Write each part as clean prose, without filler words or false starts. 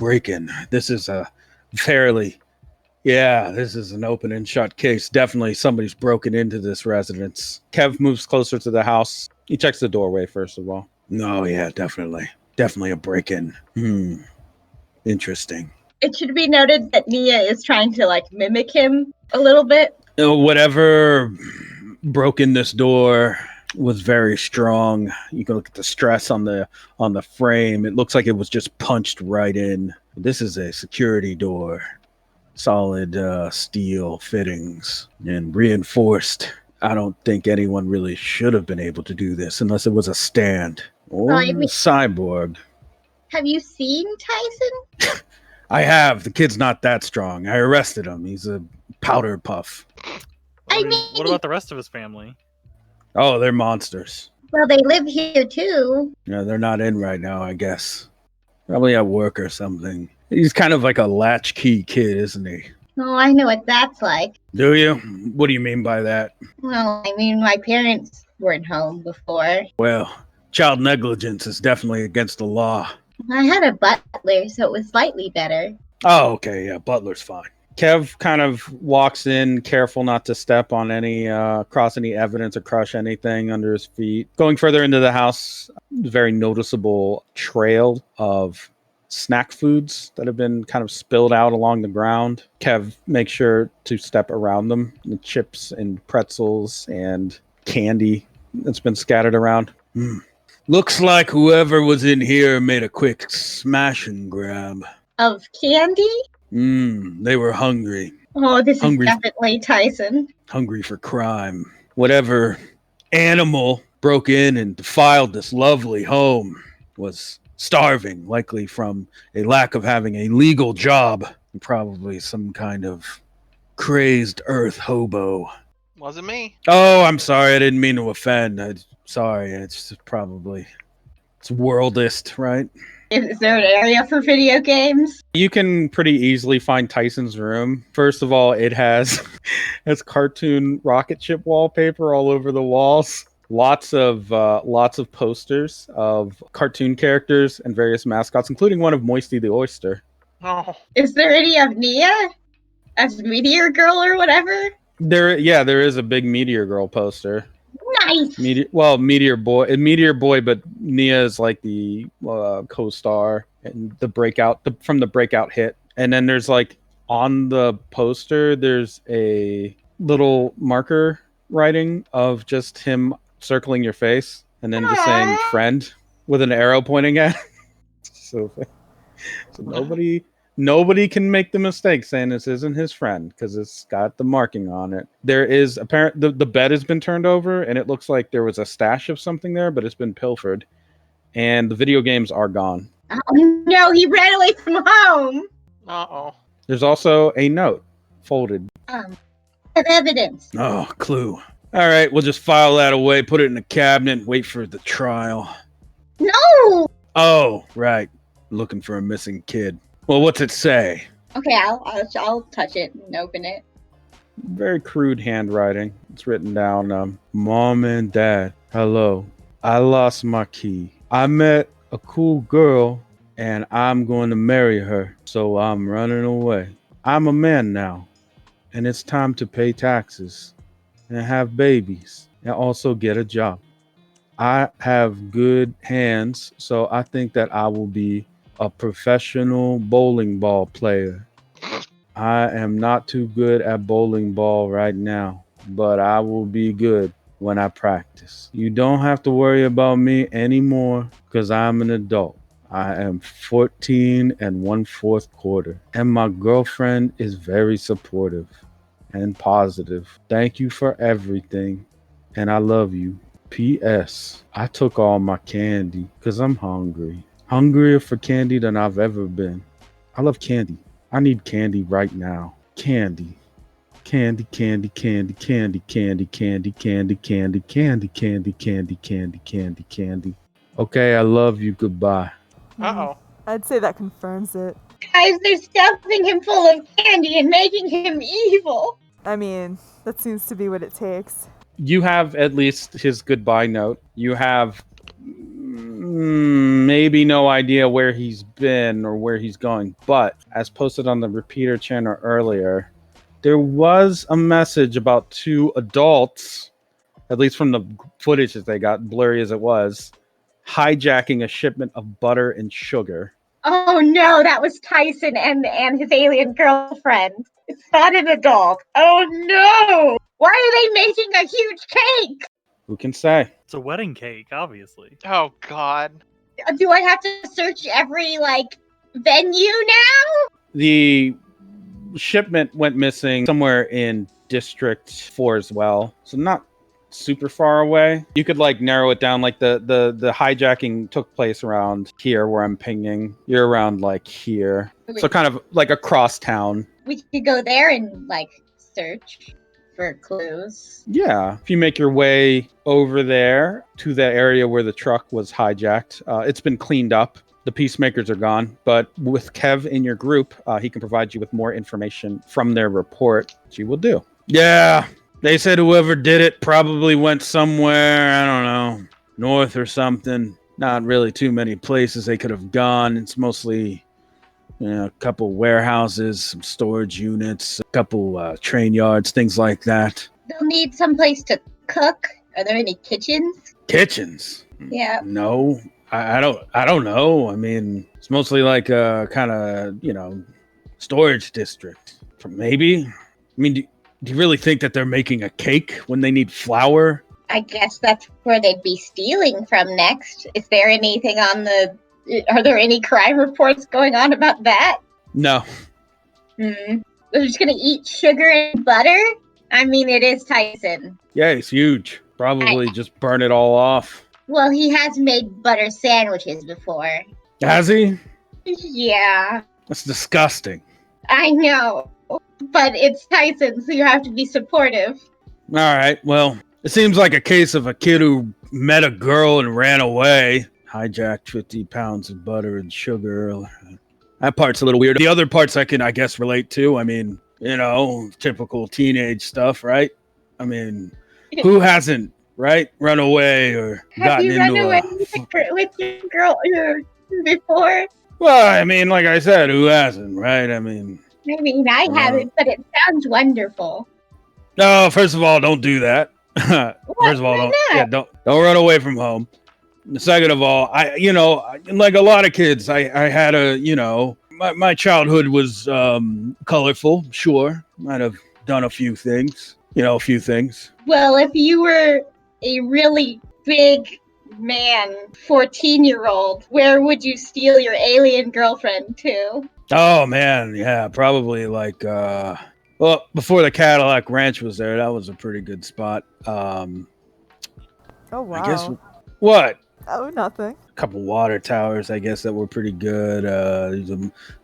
break-in. This is a fairly... Yeah, this is an open and shut case. Definitely somebody's broken into this residence. Kev moves closer to the house. He checks the doorway, first of all. No, yeah, definitely. Definitely a break-in. Interesting. It should be noted that Nia is trying to, mimic him a little bit. Whatever broke in this door was very strong. You can look at the stress on the frame. It looks like it was just punched right in. This is a security door. Solid steel fittings and reinforced. I don't think anyone really should have been able to do this unless it was a stand or cyborg. Have you seen Tyson? I have. The kid's not that strong. I arrested him. He's a powder puff. What about the rest of his family? Oh, they're monsters. Well, they live here too. Yeah, they're not in right now, I guess. Probably at work or something. He's kind of like a latchkey kid, isn't he? Oh, I know what that's like. Do you? What do you mean by that? Well, I mean, my parents weren't home before. Well, child negligence is definitely against the law. I had a butler, so it was slightly better. Oh, okay, yeah, butler's fine. Kev kind of walks in, careful not to step on any, cross any evidence or crush anything under his feet. Going further into the house, very noticeable trail of snack foods that have been kind of spilled out along the ground. Kev makes sure to step around them. The chips and pretzels and candy that's been scattered around. Looks like whoever was in here made a quick smash and grab. Of candy? They were hungry. Oh, this is definitely Tyson. Hungry for crime. Whatever animal broke in and defiled this lovely home was starving, likely from a lack of having a legal job. Probably some kind of crazed earth hobo. Wasn't me. Oh, I'm sorry. I didn't mean to offend. Sorry. It's worldist, right? Is there an area for video games? You can pretty easily find Tyson's room. First of all, it has cartoon rocket ship wallpaper all over the walls. Lots of posters of cartoon characters and various mascots, including one of Moisty the Oyster. Oh. Is there any of Nia as Meteor Girl or whatever? There is a big Meteor Girl poster. Nice. Meteor Boy, but Nia is like the co-star and from the breakout hit. And then there's on the poster, there's a little marker writing of just him circling your face and then just saying friend with an arrow pointing at. so nobody can make the mistake saying this isn't his friend because it's got the marking on it. There is the bed has been turned over and it looks like there was a stash of something there, but it's been pilfered. And the video games are gone. Oh no, he ran away from home. Uh-oh. There's also a note folded. Evidence. Oh, clue. All right, we'll just file that away, put it in a cabinet, wait for the trial. No! Oh, right. Looking for a missing kid. Well, what's it say? Okay, I'll touch it and open it. Very crude handwriting. It's written down, Mom and Dad, hello. I lost my key. I met a cool girl, and I'm going to marry her, so I'm running away. I'm a man now, and it's time to pay taxes and have babies and also get a job. I have good hands, so I think that I will be a professional bowling ball player. I am not too good at bowling ball right now, but I will be good when I practice. You don't have to worry about me anymore because I'm an adult. I am 14 and 1/4 quarter, and my girlfriend is very supportive and positive. Thank you for everything, and I love you. P.S. I took all my candy because I'm hungry. Hungrier for candy than I've ever been. I love candy. I need candy right now. Candy. Candy, candy, candy, candy, candy, candy, candy, candy, candy, candy, candy, candy, candy, candy. Okay, I love you. Goodbye. Uh-oh. I'd say that confirms it. Guys, they're stuffing him full of candy and making him evil. I mean, that seems to be what it takes. You have at least his goodbye note. You have maybe no idea where he's been or where he's going. But as posted on the repeater channel earlier, there was a message about 2 adults, at least from the footage that they got, blurry as it was, hijacking a shipment of butter and sugar. Oh no, that was Tyson and his alien girlfriend. It's not an adult. Oh no! Why are they making a huge cake? Who can say? It's a wedding cake, obviously. Oh God. Do I have to search every venue now? The shipment went missing somewhere in District 4 as well, so not super far away. You could narrow it down. The hijacking took place around here where I'm pinging. You're around here, so kind of across town. We could go there and search for clues. Yeah, if you make your way over there to the area where the truck was hijacked, it's been cleaned up. The peacemakers are gone, but with Kev in your group, he can provide you with more information from their report, which you will do. Yeah, they said whoever did it probably went somewhere, I don't know, north or something. Not really too many places they could have gone. It's mostly a couple warehouses, some storage units, a couple train yards, things like that. They'll need someplace to cook. Are there any kitchens? Kitchens? Yeah. No, I don't know. I mean, it's mostly a kind of, storage district. Maybe. I mean, do you really think that they're making a cake when they need flour? I guess that's where they'd be stealing from next. Is there anything are there any crime reports going on about that? No. They're just gonna eat sugar and butter? I mean, it is Tyson. Yeah, he's huge. Probably just burn it all off. Well, he has made butter sandwiches before. Has he? Yeah, That's disgusting. I know. But it's Tyson, so you have to be supportive. All right, well, it seems like a case of a kid who met a girl and ran away. Hijacked 50 pounds of butter and sugar. That part's a little weird. The other parts I can, I guess, relate to. I mean, typical teenage stuff, right? I mean, who hasn't, right? Run away or Have gotten you run into away with your girl before? Well, I mean, like I said, who hasn't, right? I mean... I mean, I haven't, but it sounds wonderful. No, first of all, don't do that. First of all, don't run away from home. Second of all, like a lot of kids, I had my childhood was colorful. Sure, might have done a few things. Well, if you were a really big man, 14-year-old, where would you steal your alien girlfriend to? Oh man, yeah, probably before the Cadillac Ranch was there, that was a pretty good spot. Oh wow. I guess what? Oh, nothing. A couple water towers, I guess, that were pretty good. There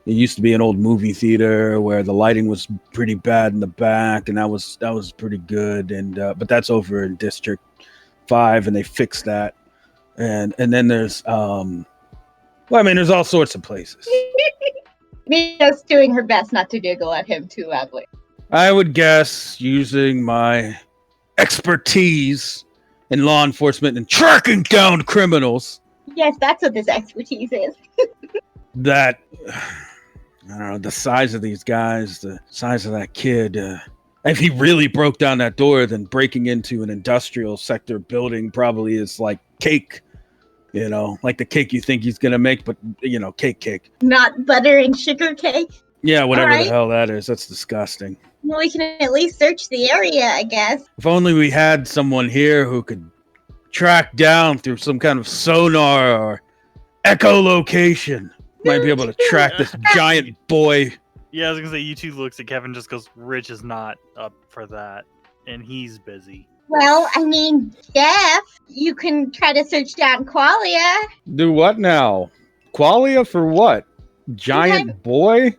used to be an old movie theater where the lighting was pretty bad in the back, and that was pretty good. And but that's over in District 5, and they fixed that. And then there's there's all sorts of places. Mia's doing her best not to giggle at him too loudly. I would guess using my expertise in law enforcement and tracking down criminals. Yes, that's what this expertise is. That, I don't know, the size of these guys, the size of that kid. If he really broke down that door, then breaking into an industrial sector building probably is like cake. Like the cake you think he's going to make, but, cake. Not butter and sugar cake? Yeah, whatever Right. the hell that is. That's disgusting. Well, we can at least search the area, I guess. If only we had someone here who could track down through some kind of sonar or echolocation. Might be able to track this giant boy. Yeah, I was gonna say U2 looks at Kevin, just goes, Rich is not up for that, and he's busy. Well, I mean, Jeff, you can try to search down Qualia. Do what now? Qualia for what? Giant boy?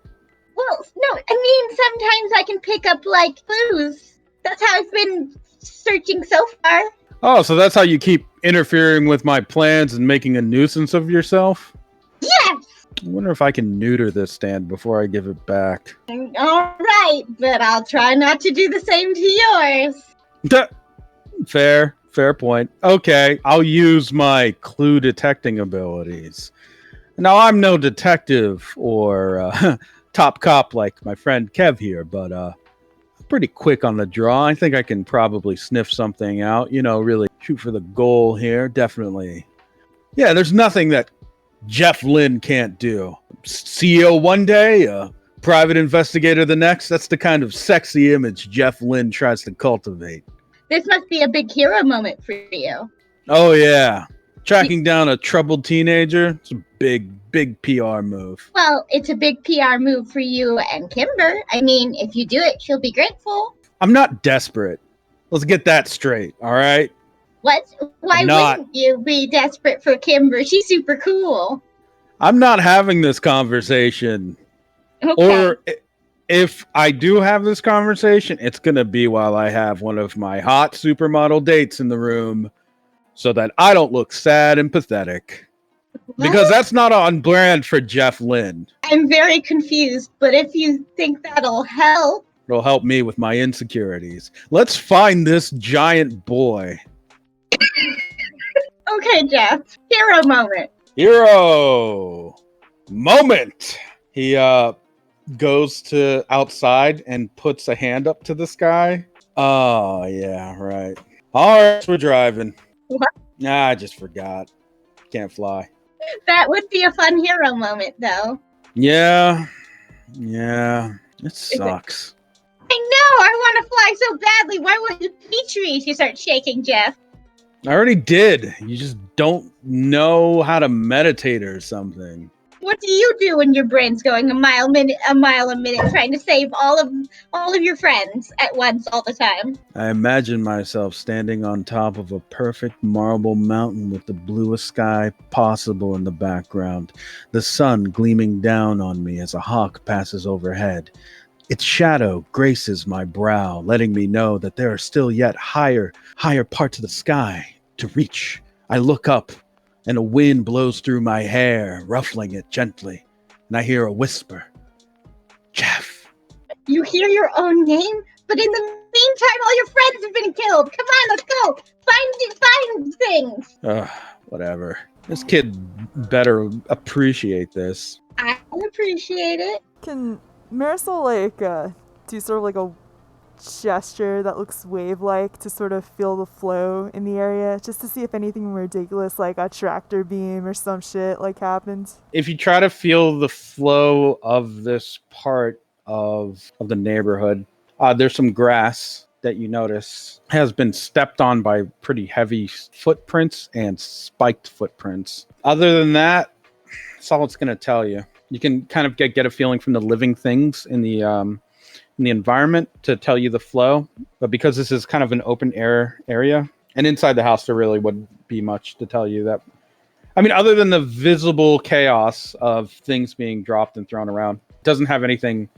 Well, no, I mean, sometimes I can pick up, clues. That's how I've been searching so far. Oh, so that's how you keep interfering with my plans and making a nuisance of yourself? Yes! I wonder if I can neuter this stand before I give it back. All right, but I'll try not to do the same to yours. Fair. Fair point. Okay, I'll use my clue detecting abilities. Now, I'm no detective or top cop like my friend Kev here, but I'm pretty quick on the draw. I think I can probably sniff something out, really shoot for the goal here. Definitely. Yeah, there's nothing that Jeff Lynne can't do. CEO one day, private investigator the next. That's the kind of sexy image Jeff Lynne tries to cultivate. This must be a big hero moment for you. Oh, yeah. Tracking down a troubled teenager, it's a big PR move. Well, it's a big PR move for you and Kimber. I mean, if you do it, she'll be grateful. I'm not desperate. Let's get that straight, all right? What? Why wouldn't you be desperate for Kimber? She's super cool. I'm not having this conversation. Okay. Or if I do have this conversation, it's going to be while I have one of my hot supermodel dates in the room so that I don't look sad and pathetic. Because that's not on brand for Jeff Lynne. I'm very confused, but if you think that'll help. It'll help me with my insecurities. Let's find this giant boy. Okay, Jeff. Hero moment. Hero moment. He goes to outside and puts a hand up to the sky. Oh, yeah, right. All right, we're driving. What? Nah, I just forgot. Can't fly. That would be a fun hero moment, though. Yeah. It sucks. I know! I want to fly so badly. Why won't you Petrie? You start shaking, Jeff. I already did. You just don't know how to meditate or something. What do you do when your brain's going a mile a minute, trying to save all of your friends at once all the time? I imagine myself standing on top of a perfect marble mountain with the bluest sky possible in the background, the sun gleaming down on me as a hawk passes overhead. Its shadow graces my brow, letting me know that there are still yet higher parts of the sky to reach. I look up, and a wind blows through my hair, ruffling it gently, and I hear a whisper. Jeff. You hear your own name? But in the meantime, all your friends have been killed. Come on, let's go. Find things. Whatever. This kid better appreciate this. I appreciate it. Can Marisol, do sort of like a gesture that looks wave-like to sort of feel the flow in the area, just to see if anything ridiculous like a tractor beam or some shit happens? If you try to feel the flow of this part of the neighborhood, there's some grass that you notice has been stepped on by pretty heavy footprints and spiked footprints. Other than that, that's all it's going to tell you. You can kind of get a feeling from the living things in the environment to tell you the flow, but because this is kind of an open air area, and inside the house there really wouldn't be much to tell you. That, I mean, other than the visible chaos of things being dropped and thrown around, it doesn't have anything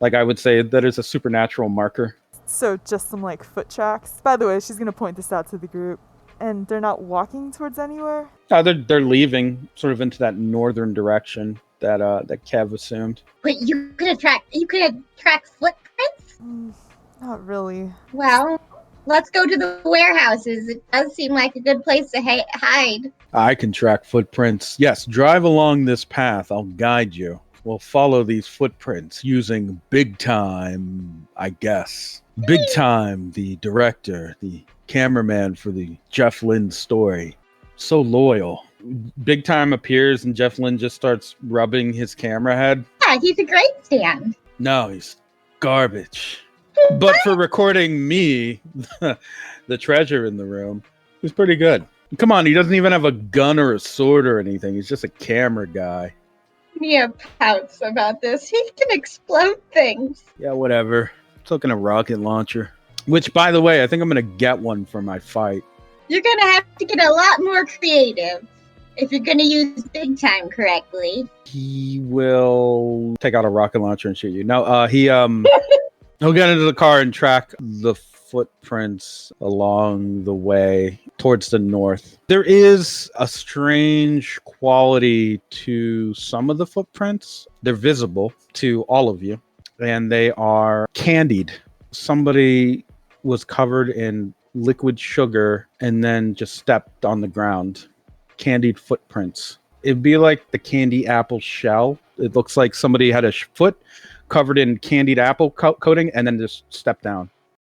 like I would say that is a supernatural marker. So just some foot tracks. By the way, she's gonna point this out to the group, and they're not walking towards anywhere. They're leaving sort of into that northern direction that Kev assumed. Wait, you could track footprints? Not really. Well, let's go to the warehouses. It does seem like a good place to hide. I can track footprints. Yes, drive along this path. I'll guide you. We'll follow these footprints using Big Time, I guess. Big Time, the director, the cameraman for the Jeff Lynne story. So loyal. Big Time appears and Jeff Lynne just starts rubbing his camera head. Yeah, he's a great stand. No, he's garbage. But for recording me, the treasure in the room, he's pretty good. Come on, he doesn't even have a gun or a sword or anything. He's just a camera guy. Mia pouts about this. He can explode things. Yeah, whatever. It's looking a rocket launcher. Which, by the way, I think I'm going to get one for my fight. You're going to have to get a lot more creative if you're going to use Big Time correctly. He will take out a rocket launcher and shoot you. No, he'll get into the car and track the footprints along the way towards the north. There is a strange quality to some of the footprints. They're visible to all of you, and they are candied. Somebody was covered in liquid sugar and then just stepped on the ground. Candied footprints. It'd be like the candy apple shell. It looks like somebody had a foot covered in candied apple coating and then just stepped down.